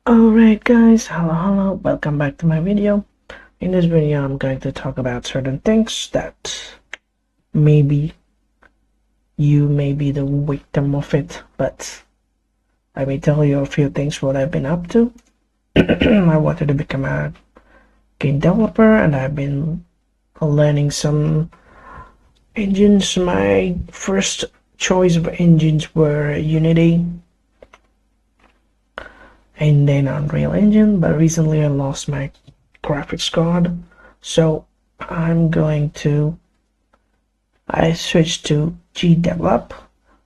Alright guys, hello, welcome back to my video. In this video I'm going to talk about certain things that maybe you may be the victim of it, but let me tell you a few things what I've been up to. I wanted to become a game developer and I've been learning some engines. My first choice of engines were Unity and then Unreal Engine, but recently I lost my graphics card, so I switched to devlog,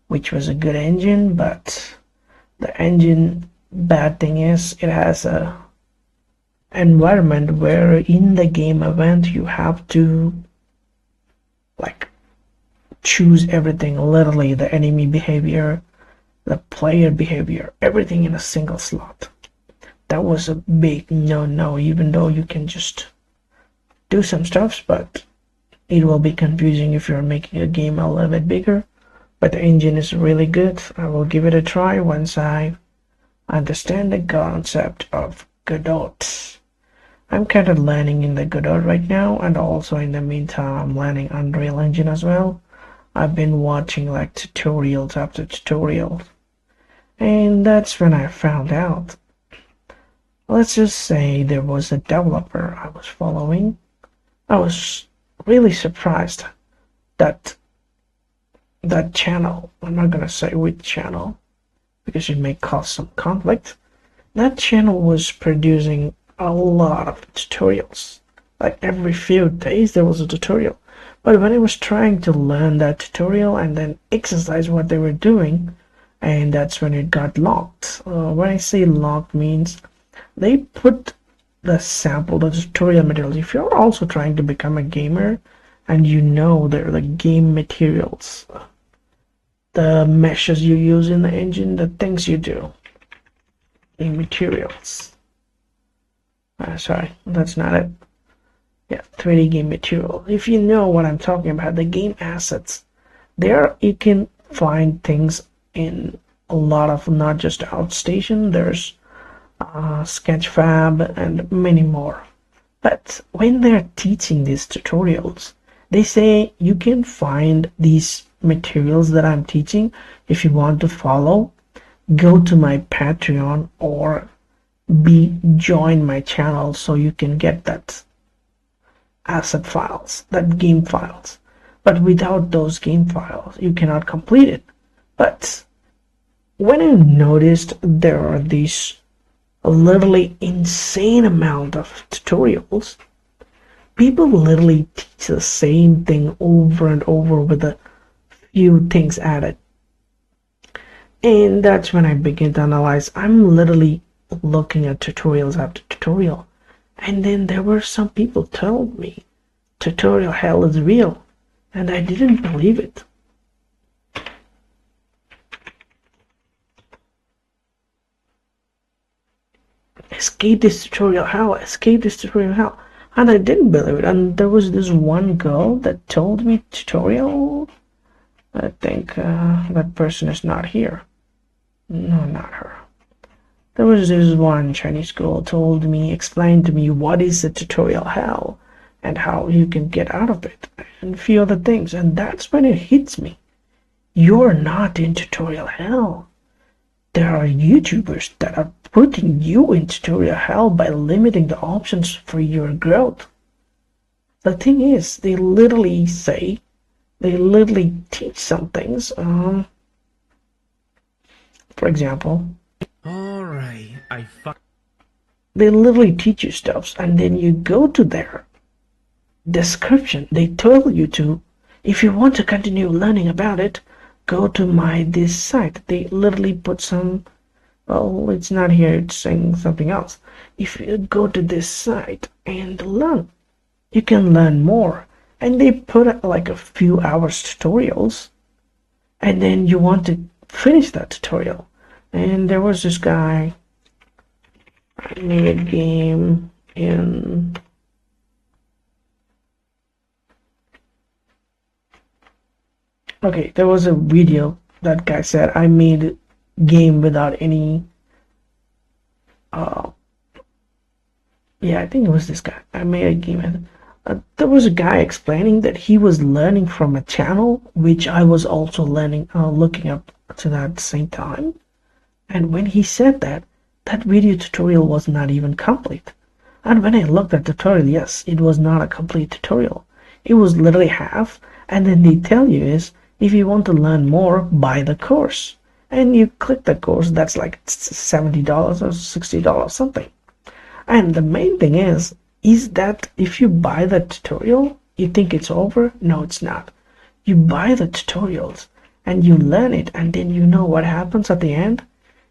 which was a good engine, but the engine bad thing is it has a environment where in the game event you have to like choose everything, literally the enemy behavior, the player behavior, everything in a single slot. That was a big no, even though you can just do some stuff, but it will be confusing if you're making a game a little bit bigger. But the engine is really good. I will give it a try once I understand the concept of Godot. I'm kind of learning in the Godot right now, and also in the meantime I'm learning Unreal Engine as well. I've been watching like tutorials after tutorials, and that's when I found out. Let's just say there was a developer I was following. I was really surprised that that channel, I'm not gonna say which channel because it may cause some conflict, that channel was producing a lot of tutorials. Like every few days there was a tutorial. But when I was trying to learn that tutorial and then exercise what they were doing, and that's when it got locked. When I say locked means they put the tutorial materials. If you're also trying to become a gamer and you know they're the game materials, the meshes you use in the engine, the things you do, game materials. Sorry, that's not it. Yeah, 3D game material. If you know what I'm talking about, the game assets, there you can find things in a lot of, not just Outstation, there's Sketchfab and many more. But when they're teaching these tutorials, they say you can find these materials that I'm teaching. If you want to follow, go to my Patreon or join my channel so you can get that asset files, that game files. But without those game files you cannot complete it. But when I noticed there are these literally insane amount of tutorials, people literally teach the same thing over and over with a few things added, and that's when I begin to analyze. I'm literally looking at tutorials after tutorial, and then there were some people told me tutorial hell is real, and I didn't believe it. Escape this tutorial hell, escape this tutorial hell, and I didn't believe it. And there was this one girl that told me tutorial. I think that person is not here. No, not her. There was this one Chinese girl told me, explained to me what is the tutorial hell and how you can get out of it and a few other things, and that's when it hits me. You're not in tutorial hell. There are YouTubers that are putting you in tutorial hell by limiting the options for your growth. The thing is, they literally teach some things. For example, Alright, they literally teach you stuff, and then you go to their description. They tell you to, if you want to continue learning about it, go to this site. They literally put some, well, it's not here, it's saying something else. If you go to this site and learn, you can learn more. And they put like a few hours tutorials, and then you want to finish that tutorial. And there was this guy, I made a game in okay, there was a video that guy said I made a game without any uh, yeah, I think it was this guy. I made a game and there was a guy explaining that he was learning from a channel which I was also learning, looking up to that same time. And when he said that, that video tutorial was not even complete. And when I looked at the tutorial, yes, it was not a complete tutorial. It was literally half, and then they tell you is if you want to learn more, buy the course. And you click the course, that's like $70 or $60 something. And the main thing is that if you buy the tutorial, you think it's over? No, it's not. You buy the tutorials and you learn it, and then you know what happens at the end.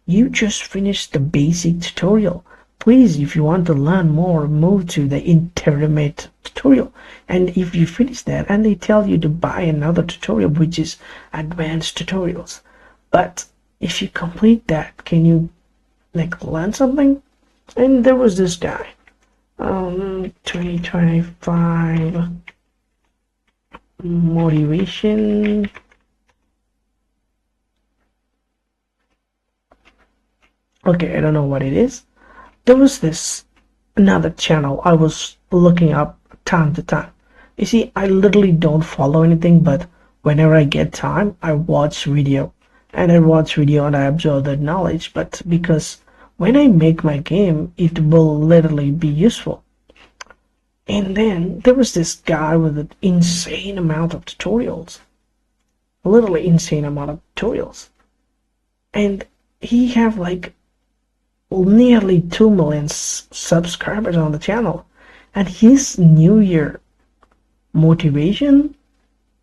You just finished the basic tutorial. Please, if you want to learn more, move to the intermediate tutorial. And if you finish that, and they tell you to buy another tutorial, which is advanced tutorials. But if you complete that, can you like learn something? And there was this guy, 2025 motivation. Okay, I don't know what it is. There was this another channel I was looking up time to time. You see, I literally don't follow anything, but whenever I get time, I watch video. And I watch video and I absorb the knowledge, but because when I make my game, it will literally be useful. And then there was this guy with an insane amount of tutorials. Literally insane amount of tutorials. And he have like nearly 2 million subscribers on the channel, and his new year motivation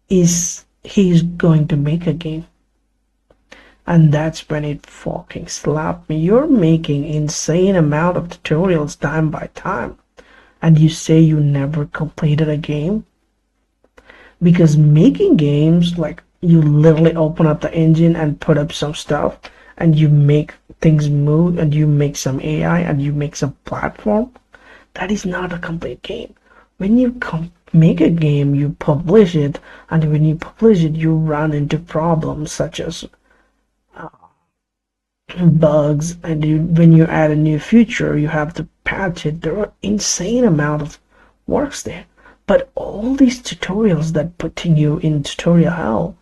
is he's going to make a game. And that's when it fucking slapped me. You're making insane amount of tutorials time by time, and you say you never completed a game? Because making games, like, you literally open up the engine and put up some stuff and you make things move and you make some AI and you make some platform, that is not a complete game. When you make a game, you publish it, and when you publish it, you run into problems such as bugs, and when you add a new feature, you have to patch it. There are insane amount of works there. But all these tutorials that putting you in tutorial hell,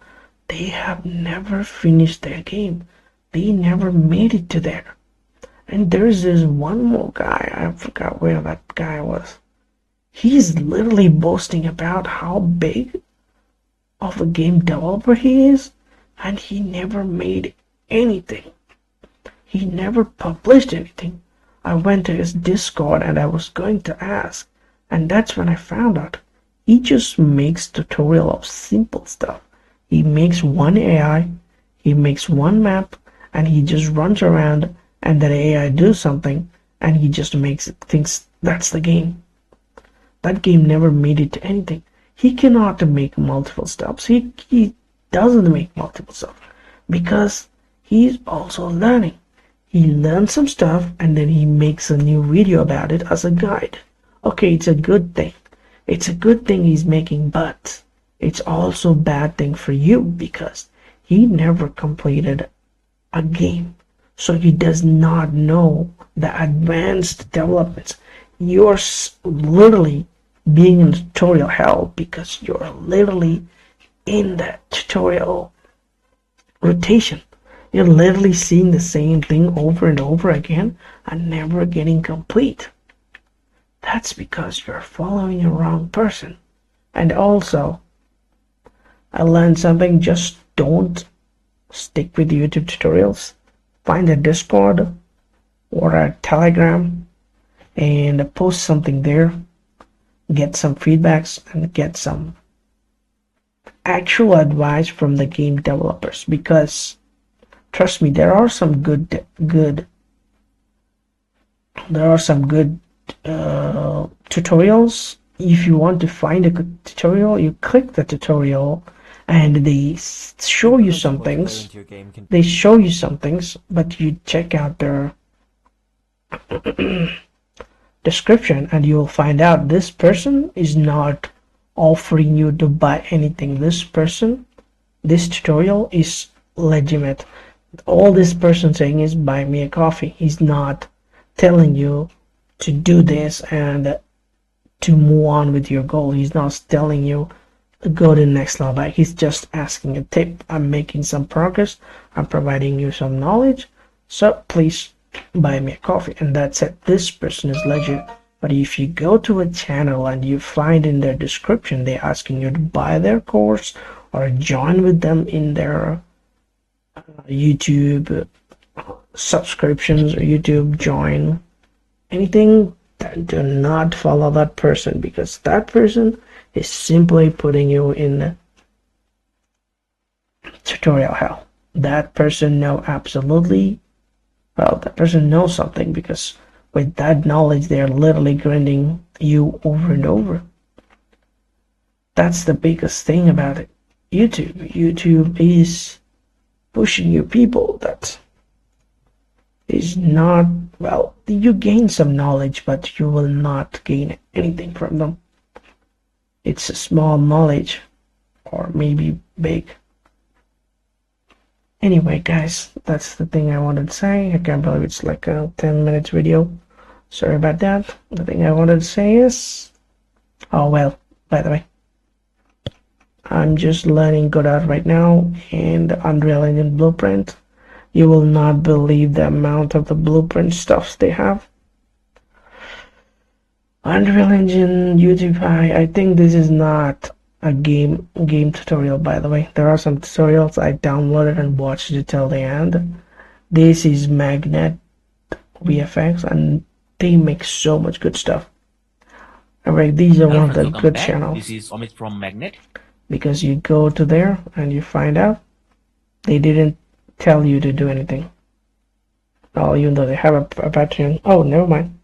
they have never finished their game. They never made it to there. And there's this one more guy, I forgot where that guy was. He's literally boasting about how big of a game developer he is, and he never made anything. He never published anything. I went to his Discord and I was going to ask, and that's when I found out he just makes tutorial of simple stuff. He makes one AI, he makes one map, and he just runs around and that AI do something, and he just makes it, thinks that's the game. That game never made it to anything. He cannot make multiple stuffs. He doesn't make multiple stuff because he's also learning. He learns some stuff and then he makes a new video about it as a guide. Okay, it's a good thing. It's a good thing he's making, but it's also a bad thing for you because he never completed a game. So he does not know the advanced developments. You're literally being in tutorial hell because you're literally in that tutorial rotation. You're literally seeing the same thing over and over again and never getting complete. That's because you're following the wrong person. And also, I learned something, just don't stick with YouTube tutorials. Find a Discord or a Telegram and post something there. Get some feedbacks and get some actual advice from the game developers, because trust me, there are some good tutorials. If you want to find a good tutorial, you click the tutorial and they show you some things. They show you some things, but you check out their description and you'll find out this person is not offering you to buy anything. This tutorial is legitimate. All this person saying is buy me a coffee. He's not telling you to do this and to move on with your goal. He's not telling you to go to the next level. Like, he's just asking a tip. I'm making some progress. I'm providing you some knowledge. So please buy me a coffee. And that's it. This person is legit. But if you go to a channel and you find in their description they're asking you to buy their course or join with them in their YouTube subscriptions or YouTube join anything, then do not follow that person, because that person is simply putting you in tutorial hell. That person that person knows something, because with that knowledge they're literally grinding you over and over. That's the biggest thing about it. YouTube is pushing you people that is not, well, you gain some knowledge, but you will not gain anything from them. It's a small knowledge, or maybe big. Anyway, guys, that's the thing I wanted to say. I can't believe it's like a 10 minutes video. Sorry about that. The thing I wanted to say is, oh well, by the way, I'm just learning Godot right now and Unreal Engine Blueprint. You will not believe the amount of the blueprint stuffs they have. Unreal Engine, YouTube, I think this is not a game tutorial, by the way. There are some tutorials I downloaded and watched it till the end. This is Magnet VFX, and they make so much good stuff. Alright, these are one of the good channels. This is Omid from Magnet. Because you go to there and you find out they didn't tell you to do anything. Oh, even though they have a Patreon. Oh, never mind.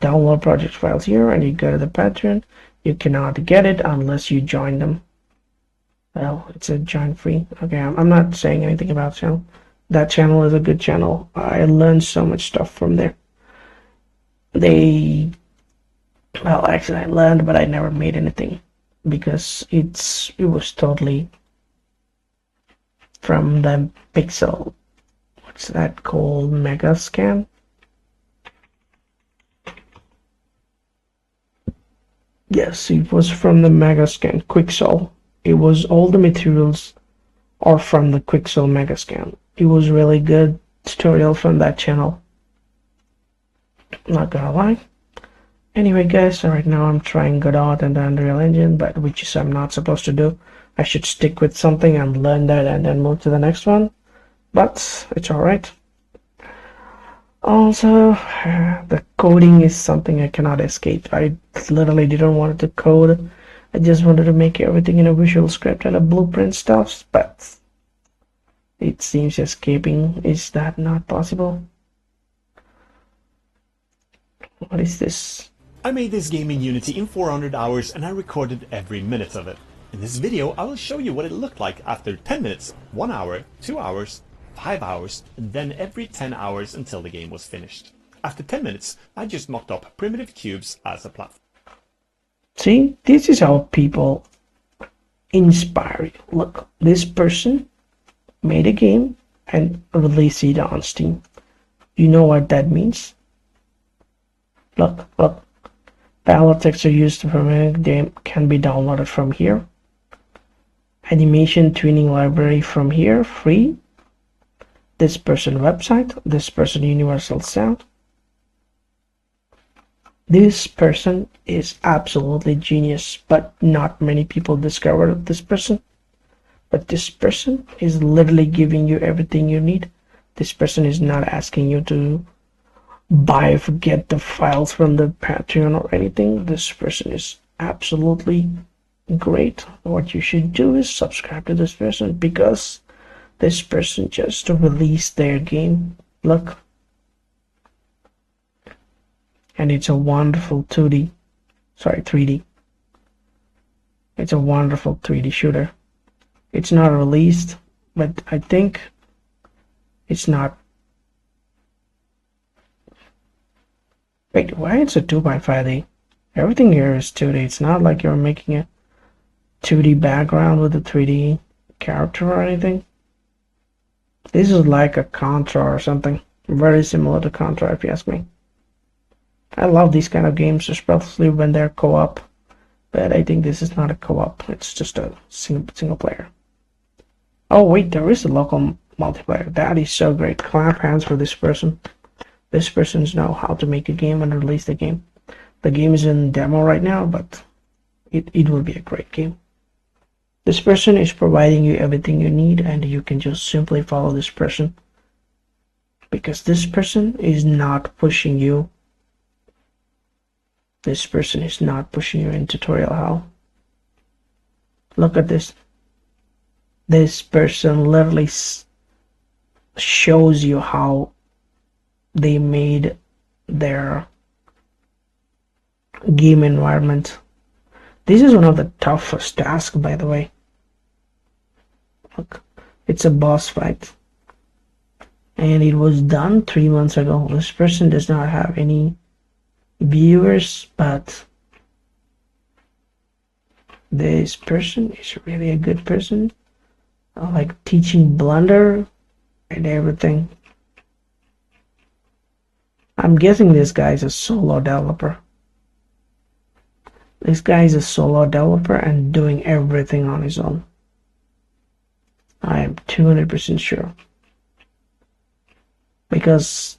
Download project files here, and you go to the Patreon. You cannot get it unless you join them. Well, it's a join free. Okay, I'm not saying anything about the channel. That channel is a good channel. I learned so much stuff from there. Well, actually I learned, but I never made anything, because it was totally from the pixel, what's that called, mega scan. Yes, it was from the mega scan Quixel. It was all the materials are from the Quixel mega scan. It was really good tutorial from that channel, not gonna lie. Anyway, guys, so right now I'm trying Godot and the Unreal Engine, but which is I'm not supposed to do. I should stick with something and learn that and then move to the next one, but it's alright. Also, the coding is something I cannot escape. I literally didn't want to code. I just wanted to make everything in a visual script and a blueprint stuff, but it seems escaping. Is that not possible? What is this? I made this game in Unity in 400 hours and I recorded every minute of it. In this video I will show you what it looked like after 10 minutes, 1 hour, 2 hours, 5 hours, and then every 10 hours until the game was finished. After 10 minutes I just mocked up primitive cubes as a platform. See, this is how people inspire you. Look, this person made a game and released it on Steam. You know what that means? Look. Palette texture used for a game can be downloaded from here. Animation tuning library from here, free. This person website, this person universal sound. This person is absolutely genius, but not many people discover this person. But this person is literally giving you everything you need. This person is not asking you to get the files from the Patreon or anything. This person is absolutely great. What you should do is subscribe to this person, because this person just released their game. Look, and it's a wonderful 3D. It's a wonderful 3D shooter. It's not released, but I think it's not. Wait, why it's a 2.5D? Everything here is 2D. It's not like you're making a 2D background with a 3D character or anything. This is like a Contra or something. Very similar to Contra, if you ask me. I love these kind of games, especially when they're co-op. But I think this is not a co-op. It's just a single player. Oh wait, there is a local multiplayer. That is so great. Clap hands for this person. This person's know how to make a game and release the game. The game is in demo right now, but it will be a great game. This person is providing you everything you need, and you can just simply follow this person. Because this person is not pushing you. This person is not pushing you in tutorial hell. Look at this. This person literally shows you how they made their game environment. This is one of the toughest tasks, by the way. Look, it's a boss fight. And it was done 3 months ago. This person does not have any viewers, but this person is really a good person. I like teaching Blender and everything. I'm guessing this guy is a solo developer. This guy is a solo developer and doing everything on his own. I am 200% sure. Because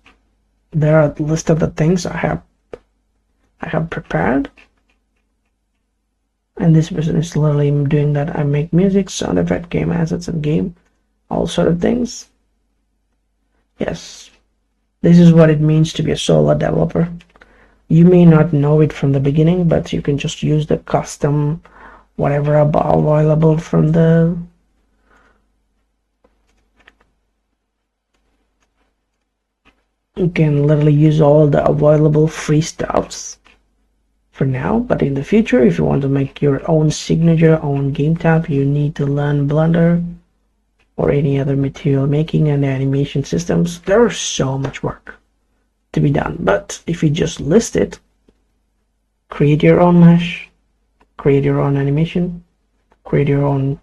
there are a list of the things I have prepared. And this person is literally doing that. I make music, sound effect, game assets, and game, all sort of things. Yes, this is what it means to be a solo developer. You may not know it from the beginning, but you can just use the custom whatever available from the you can literally use all the available free stuffs for now, but in the future, if you want to make your own signature, own game type, you need to learn Blender or any other material making and animation systems. There's so much work to be done, but if you just list it, create your own mesh, create your own animation, create your own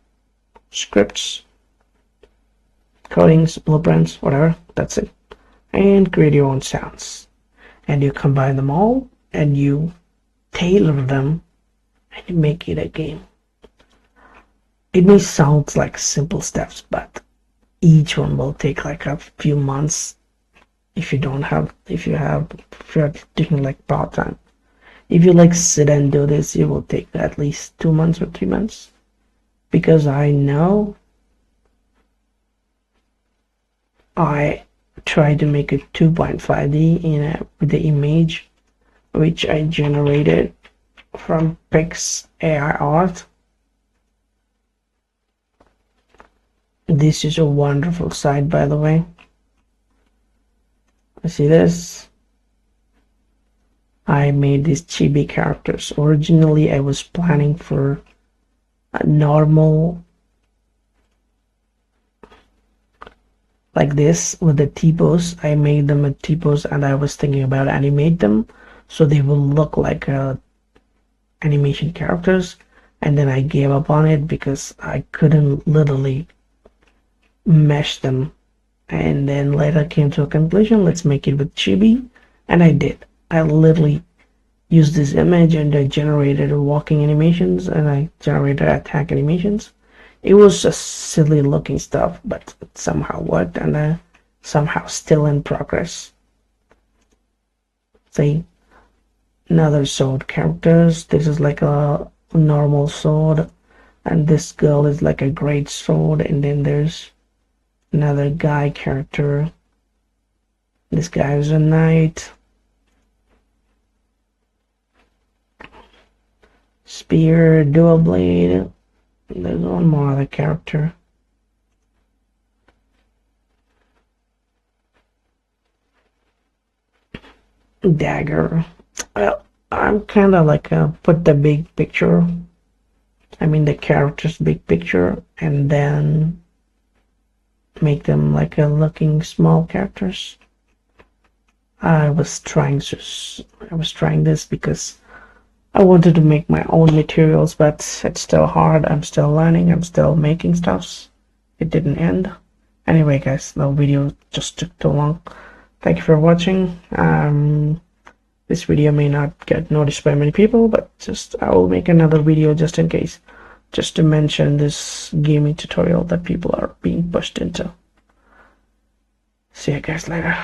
scripts, codings, blueprints, whatever, that's it, and create your own sounds, and you combine them all and you tailor them and you make it a game. It may sound like simple steps, but each one will take like a few months if you're doing like part-time. If you like sit and do this, it will take at least 2 months or 3 months, because I know I tried to make a 2.5D with the image which I generated from Pix AI art. This is a wonderful site, by the way. See this? I made these chibi characters. Originally, I was planning for a normal like this with the T-pose. I made them a T-pose, and I was thinking about animate them so they will look like animation characters, and then I gave up on it because I couldn't literally mesh them, and then later came to a conclusion, let's make it with chibi, and I did. I literally used this image and I generated walking animations and I generated attack animations. It was just silly looking stuff, but it somehow worked, and somehow still in progress. See, another sword characters. This is like a normal sword, and this girl is like a great sword, and then there's another guy character. This guy is a knight. Spear, dual blade. There's one more other character. Dagger. Well, I'm kind of like put the big picture. I mean the character's big picture, and then make them like a looking small characters. I was trying this because I wanted to make my own materials, but it's still hard. I'm still learning. I'm still making stuffs. It didn't end. Anyway, guys, the video just took too long. Thank you for watching. This video may not get noticed by many people, but just I will make another video just in case, just to mention this gaming tutorial that people are being pushed into. See you guys later.